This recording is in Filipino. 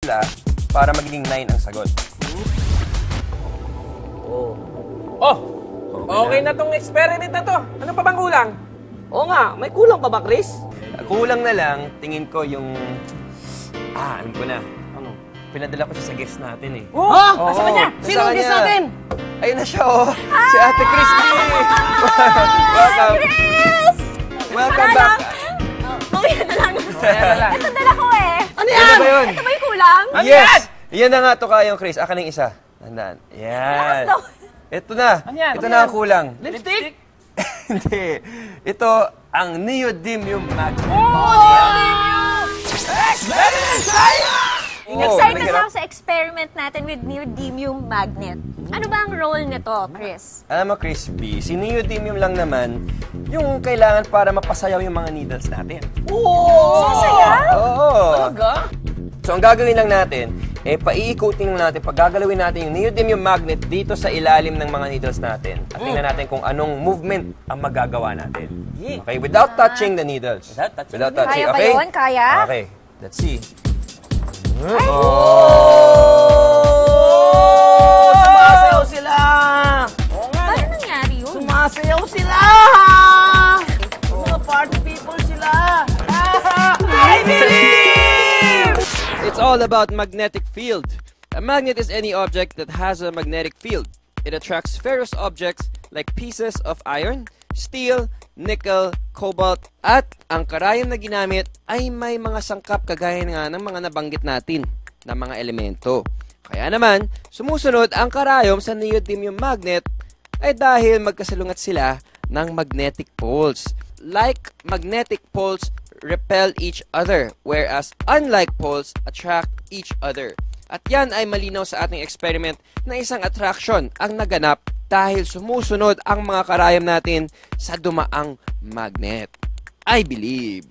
sila para magiging 9 ang sagot. Okay na tong experiment na to. Ano pa bang kulang? Oo nga, may kulang pa ba, Chris? Kulang na lang, tingin ko yung... alam ko na. Ano? Pinadala ko siya sa guest natin eh. Ha? Asa ba niya? Sino ang guest natin? Ayun na siya, oh. Si Ate Crispy. Welcome. Chris! Welcome back. Mamaya na lang. Ito dala ko eh. Ano Ano yan? ba yun? Ito ba yung kulang? Yes! Yan na nga to kayong, Chris. Akin ng isa. Tandaan. Yan. Lakas daw. Ito na. Ano yan? Ito na ang kulang. Lipstick? Hindi. Ito ang neodymium magnet. Excited na ako sa experiment natin with neodymium magnet. Ano ba ang role nito, Chris? Alam mo, Crispy, si neodymium lang naman yung kailangan para mapasayaw yung mga needles natin. Sasaya? Oo. Talaga? So, ang gagawin lang natin, paiikutin lang natin, paggagawin natin yung neodymium magnet dito sa ilalim ng mga needles natin. At tingnan natin kung anong movement ang magagawa natin. Okay, without touching the needles. Without touching, Kaya ba okay? yun? Kaya? Okay, let's see. Sumasayaw sila! Paano nangyari yun? Sumasayaw sila! Mga party people sila! I believe! It's all about magnetic field. A magnet is any object that has a magnetic field. It attracts ferrous objects like pieces of iron, steel, nickel, cobalt, at ang karayom na ginamit ay may mga sangkap kagaya nga ng mga nabanggit natin na mga elemento. Kaya naman, sumusunod ang karayom sa neodymium magnet ay dahil magkasalungat sila ng magnetic poles. Like magnetic poles repel each other, whereas unlike poles attract each other. At yan ay malinaw sa ating experiment na isang attraction ang naganap dahil sumusunod ang mga karayom natin sa dumaang magnet. I believe.